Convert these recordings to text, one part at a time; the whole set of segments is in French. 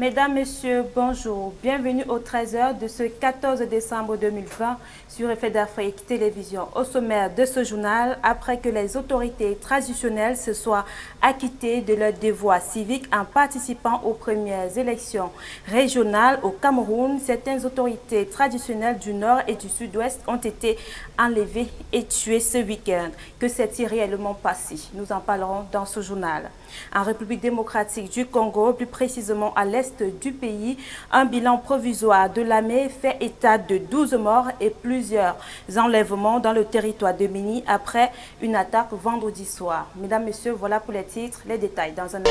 Mesdames, Messieurs, bonjour. Bienvenue au 13h de ce 14 décembre 2020 sur Effet d'Afrique Télévision. Au sommaire de ce journal, après que les autorités traditionnelles se soient acquittées de leurs devoirs civiques en participant aux premières élections régionales au Cameroun, certaines autorités traditionnelles du Nord et du Sud-Ouest ont été enlevées et tuées ce week-end. Que s'est-il réellement passé? Nous en parlerons dans ce journal. En République démocratique du Congo, plus précisément à l'est du pays, un bilan provisoire de l'armée fait état de 12 morts et plusieurs enlèvements dans le territoire de Beni après une attaque vendredi soir. Mesdames, Messieurs, voilà pour les titres, les détails dans un instant.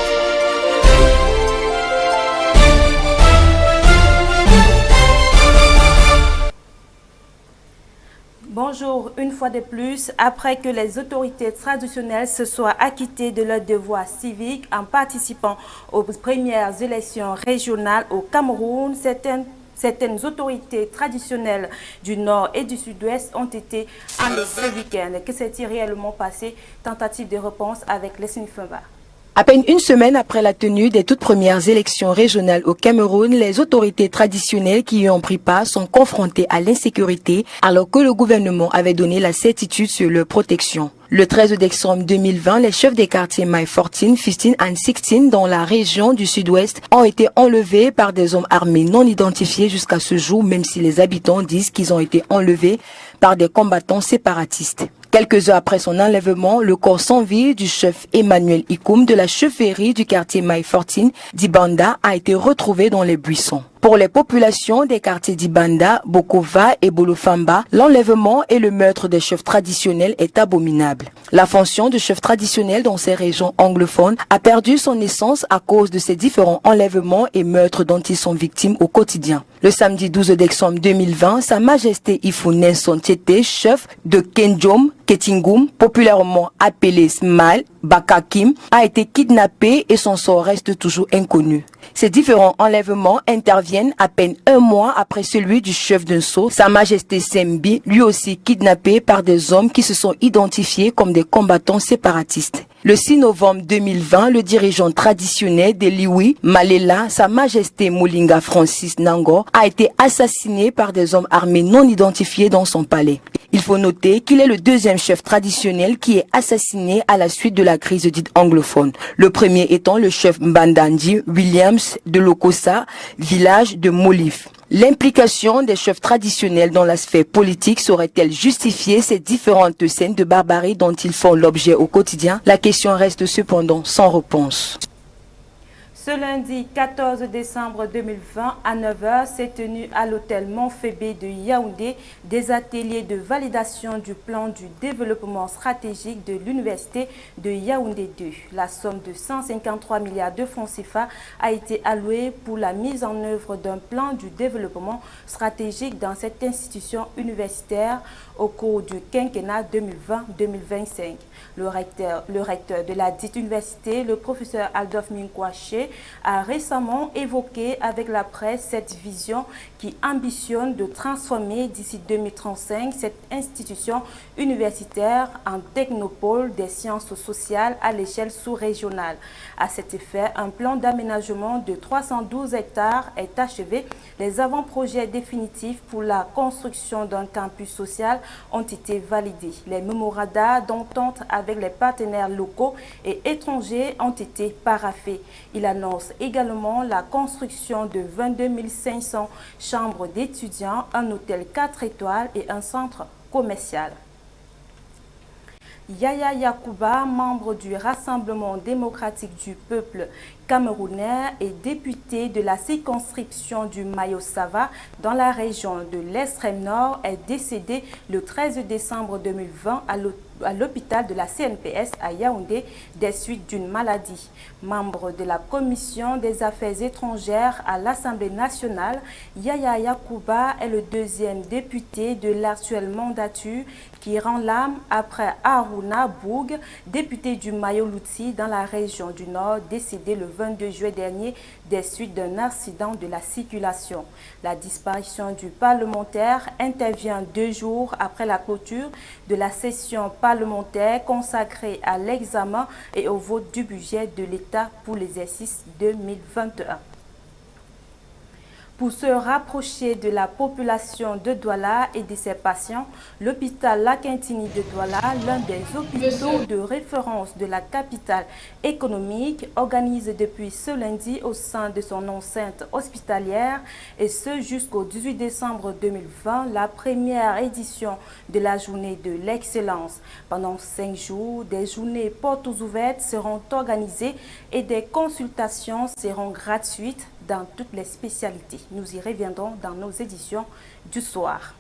Bonjour, une fois de plus, après que les autorités traditionnelles se soient acquittées de leurs devoirs civiques en participant aux premières élections régionales au Cameroun, certaines autorités traditionnelles du Nord et du Sud-Ouest ont été enlevées ce week-end. Que s'est-il réellement passé? Tentative de réponse avec Leslie Fumba. À peine une semaine après la tenue des toutes premières élections régionales au Cameroun, les autorités traditionnelles qui y ont pris part sont confrontées à l'insécurité alors que le gouvernement avait donné la certitude sur leur protection. Le 13 décembre 2020, les chefs des quartiers My 14, 15 and 16 dans la région du Sud-Ouest ont été enlevés par des hommes armés non identifiés jusqu'à ce jour, même si les habitants disent qu'ils ont été enlevés par des combattants séparatistes. Quelques heures après son enlèvement, le corps sans vie du chef Emmanuel Ikoum de la chefferie du quartier My 14 d'Ibanda a été retrouvé dans les buissons. Pour les populations des quartiers d'Ibanda, Bokova et Bolofamba, l'enlèvement et le meurtre des chefs traditionnels est abominable. La fonction de chef traditionnel dans ces régions anglophones a perdu son essence à cause de ces différents enlèvements et meurtres dont ils sont victimes au quotidien. Le samedi 12 décembre 2020, Sa Majesté Ifou Nelson Tete, chef de Kenjom, Ketingum, populairement appelé Smal Bakakim, a été kidnappé et son sort reste toujours inconnu. Ces différents enlèvements interviennent à peine un mois après celui du chef d'un sceau, Sa Majesté Sembi, lui aussi kidnappé par des hommes qui se sont identifiés comme des combattants séparatistes. Le 6 novembre 2020, le dirigeant traditionnel de Liwi, Malela, Sa Majesté Molinga Francis Nangor, a été assassiné par des hommes armés non identifiés dans son palais. Il faut noter qu'il est le deuxième chef traditionnel qui est assassiné à la suite de la crise dite anglophone. Le premier étant le chef Mbandandi Williams de Lokossa, village de Molif. L'implication des chefs traditionnels dans la sphère politique saurait-elle justifier ces différentes scènes de barbarie dont ils font l'objet au quotidien? La question reste cependant sans réponse. Ce lundi 14 décembre 2020 à 9h s'est tenu à l'hôtel Montfébé de Yaoundé des ateliers de validation du plan du développement stratégique de l'université de Yaoundé 2. La somme de 153 milliards de francs CFA a été allouée pour la mise en œuvre d'un plan du développement stratégique dans cette institution universitaire au cours du quinquennat 2020-2025. Le recteur de la dite université, le professeur Adolphe Minkwaché, a récemment évoqué avec la presse cette vision qui ambitionne de transformer d'ici 2035 cette institution universitaire en technopôle des sciences sociales à l'échelle sous-régionale. À cet effet, un plan d'aménagement de 312 hectares est achevé. Les avant-projets définitifs pour la construction d'un campus social ont été validés. Les mémoranda d'entente avec les partenaires locaux et étrangers ont été paraphés. Il annonce également la construction de 22 500 chambres d'étudiants, un hôtel 4 étoiles et un centre commercial. Yaya Yakouba, membre du Rassemblement démocratique du peuple camerounais et député de la circonscription du Mayo-Sava dans la région de l'extrême nord, est décédé le 13 décembre 2020 à l'hôpital de la CNPS à Yaoundé des suites d'une maladie. Membre de la commission des affaires étrangères à l'Assemblée nationale, Yaya Yakouba est le deuxième député de l'actuelle mandature qui rend l'âme après Haruna Boug, député du Mayo-Louti dans la région du Nord, décédé le 22 juillet dernier des suites d'un accident de la circulation. La disparition du parlementaire intervient 2 jours après la clôture de la session parlementaire consacrée à l'examen et au vote du budget de l'État pour l'exercice 2021. Pour se rapprocher de la population de Douala et de ses patients, l'hôpital Lakintini de Douala, l'un des hôpitaux de référence de la capitale économique, organise depuis ce lundi au sein de son enceinte hospitalière et ce jusqu'au 18 décembre 2020, la première édition de la journée de l'excellence. Pendant 5 jours, des journées portes ouvertes seront organisées et des consultations seront gratuites dans toutes les spécialités. Nous y reviendrons dans nos éditions du soir.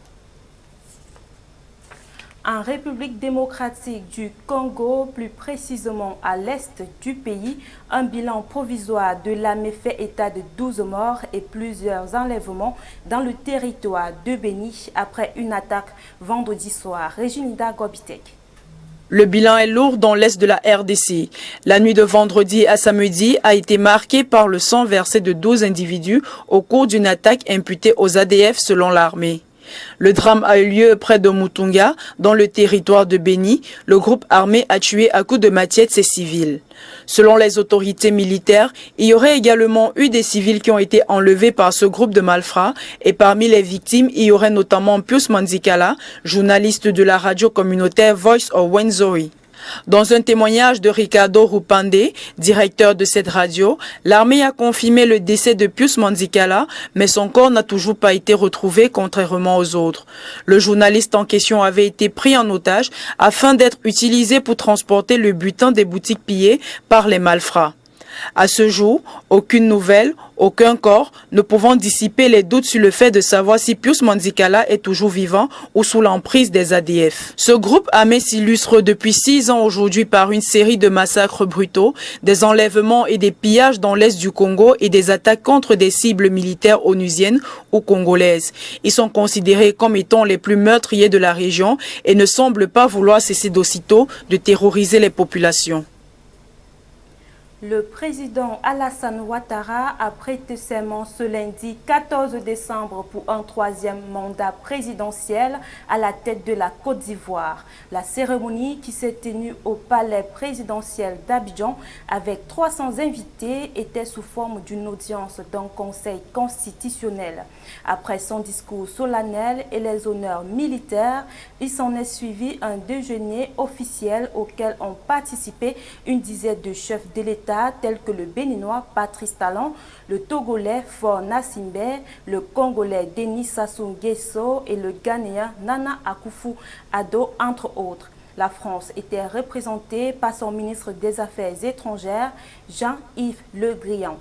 En République démocratique du Congo, plus précisément à l'est du pays, un bilan provisoire de l'armée fait état de 12 morts et plusieurs enlèvements dans le territoire de Beni après une attaque vendredi soir. Réginida Gobitek. Le bilan est lourd dans l'est de la RDC. La nuit de vendredi à samedi a été marquée par le sang versé de 12 individus au cours d'une attaque imputée aux ADF selon l'armée. Le drame a eu lieu près de Mutunga, dans le territoire de Beni. Le groupe armé a tué à coups de machettes ses civils. Selon les autorités militaires, il y aurait également eu des civils qui ont été enlevés par ce groupe de malfrats et parmi les victimes, il y aurait notamment Pius Manzikala, journaliste de la radio communautaire Voice of Wenzori. Dans un témoignage de Ricardo Rupande, directeur de cette radio, l'armée a confirmé le décès de Pius Manzikala, mais son corps n'a toujours pas été retrouvé contrairement aux autres. Le journaliste en question avait été pris en otage afin d'être utilisé pour transporter le butin des boutiques pillées par les malfrats. À ce jour, aucune nouvelle, aucun corps, ne pouvant dissiper les doutes sur le fait de savoir si Pius Manzikala est toujours vivant ou sous l'emprise des ADF. Ce groupe armé s'illustre depuis 6 ans aujourd'hui par une série de massacres brutaux, des enlèvements et des pillages dans l'est du Congo et des attaques contre des cibles militaires onusiennes ou congolaises. Ils sont considérés comme étant les plus meurtriers de la région et ne semblent pas vouloir cesser d'aussitôt de terroriser les populations. Le président Alassane Ouattara a prêté serment ce lundi 14 décembre pour un 3e mandat présidentiel à la tête de la Côte d'Ivoire. La cérémonie qui s'est tenue au palais présidentiel d'Abidjan avec 300 invités était sous forme d'une audience d'un conseil constitutionnel. Après son discours solennel et les honneurs militaires, il s'en est suivi un déjeuner officiel auquel ont participé une dizaine de chefs de l'État tels que le Béninois Patrice Talon, le Togolais Faure Gnassingbé, le Congolais Denis Sassou Nguesso et le Ghanéen Nana Akufo-Addo, entre autres. La France était représentée par son ministre des Affaires étrangères, Jean-Yves Le Drian.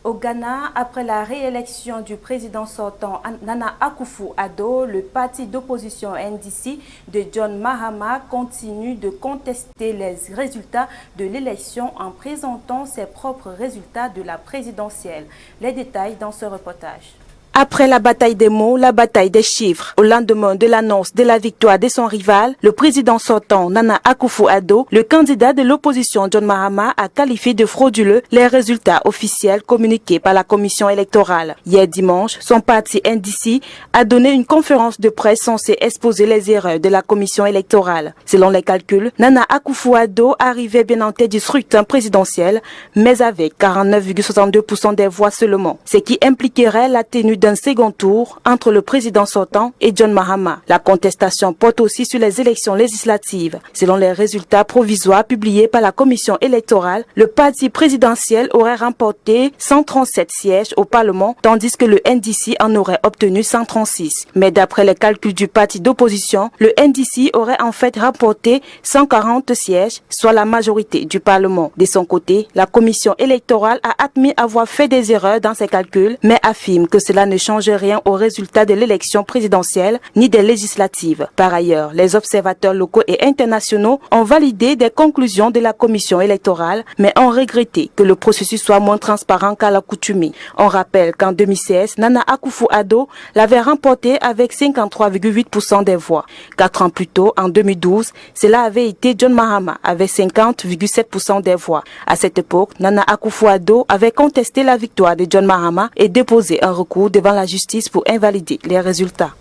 Au Ghana, après la réélection du président sortant Nana Akufo-Addo, le parti d'opposition NDC de John Mahama continue de contester les résultats de l'élection en présentant ses propres résultats de la présidentielle. Les détails dans ce reportage. Après la bataille des mots, la bataille des chiffres. Au lendemain de l'annonce de la victoire de son rival, le président sortant Nana Akufo-Addo, le candidat de l'opposition John Mahama a qualifié de frauduleux les résultats officiels communiqués par la commission électorale. Hier dimanche, son parti NDC a donné une conférence de presse censée exposer les erreurs de la commission électorale. Selon les calculs, Nana Akufo-Addo arrivait bien en tête du scrutin présidentiel, mais avec 49,62% des voix seulement, ce qui impliquerait la tenue d'un second tour entre le président sortant et John Mahama. La contestation porte aussi sur les élections législatives. Selon les résultats provisoires publiés par la commission électorale, le parti présidentiel aurait remporté 137 sièges au Parlement, tandis que le NDC en aurait obtenu 136. Mais d'après les calculs du parti d'opposition, le NDC aurait en fait remporté 140 sièges, soit la majorité du Parlement. De son côté, la commission électorale a admis avoir fait des erreurs dans ses calculs, mais affirme que cela ne change rien au résultat de l'élection présidentielle ni des législatives. Par ailleurs, les observateurs locaux et internationaux ont validé des conclusions de la commission électorale, mais ont regretté que le processus soit moins transparent qu'à l'accoutumée. On rappelle qu'en 2016, Nana Akufo-Addo l'avait remporté avec 53,8% des voix. 4 ans plus tôt, en 2012, cela avait été John Mahama avec 50,7% des voix. À cette époque, Nana Akufo-Addo avait contesté la victoire de John Mahama et déposé un recours devant la justice pour invalider les résultats.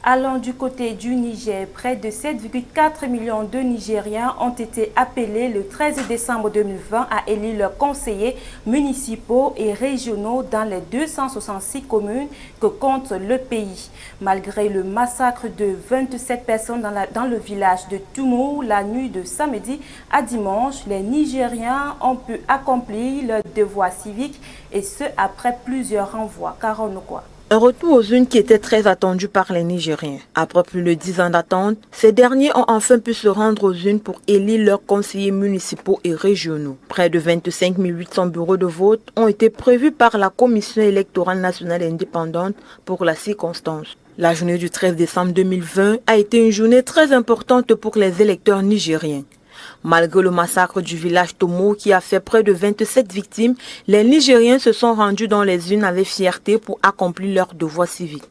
Allant du côté du Niger, près de 7,4 millions de Nigériens ont été appelés le 13 décembre 2020 à élire leurs conseillers municipaux et régionaux dans les 266 communes que compte le pays. Malgré le massacre de 27 personnes dans le village de Tumu la nuit de samedi à dimanche, les Nigériens ont pu accomplir leur devoir civique et ce après plusieurs renvois. Caron quoi. Un retour aux urnes qui était très attendu par les Nigériens. Après plus de 10 ans d'attente, ces derniers ont enfin pu se rendre aux urnes pour élire leurs conseillers municipaux et régionaux. Près de 25 800 bureaux de vote ont été prévus par la Commission électorale nationale indépendante pour la circonstance. La journée du 13 décembre 2020 a été une journée très importante pour les électeurs nigériens. Malgré le massacre du village Tomo qui a fait près de 27 victimes, les Nigériens se sont rendus dans les urnes avec fierté pour accomplir leur devoir civique.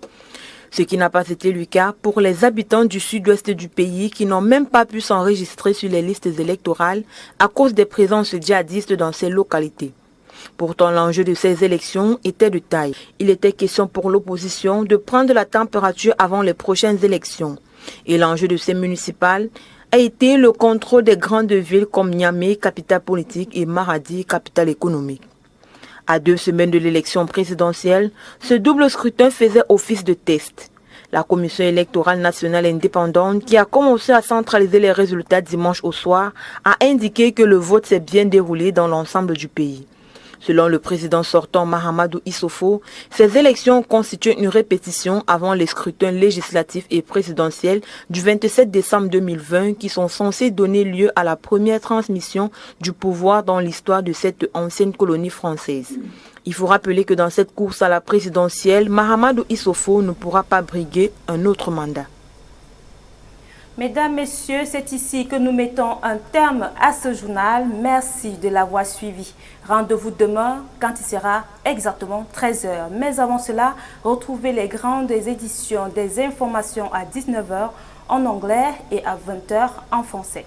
Ce qui n'a pas été le cas pour les habitants du sud-ouest du pays qui n'ont même pas pu s'enregistrer sur les listes électorales à cause des présences djihadistes dans ces localités. Pourtant, l'enjeu de ces élections était de taille. Il était question pour l'opposition de prendre la température avant les prochaines élections. Et l'enjeu de ces municipales a été le contrôle des grandes villes comme Niamey, capitale politique, et Maradi, capitale économique. À 2 semaines de l'élection présidentielle, ce double scrutin faisait office de test. La Commission électorale nationale indépendante, qui a commencé à centraliser les résultats dimanche au soir, a indiqué que le vote s'est bien déroulé dans l'ensemble du pays. Selon le président sortant Mahamadou Issoufou, ces élections constituent une répétition avant les scrutins législatifs et présidentiels du 27 décembre 2020 qui sont censés donner lieu à la première transmission du pouvoir dans l'histoire de cette ancienne colonie française. Il faut rappeler que dans cette course à la présidentielle, Mahamadou Issoufou ne pourra pas briguer un autre mandat. Mesdames, Messieurs, c'est ici que nous mettons un terme à ce journal. Merci de l'avoir suivi. Rendez-vous demain quand il sera exactement 13 h. Mais avant cela, retrouvez les grandes éditions des informations à 19 h en anglais et à 20 h en français.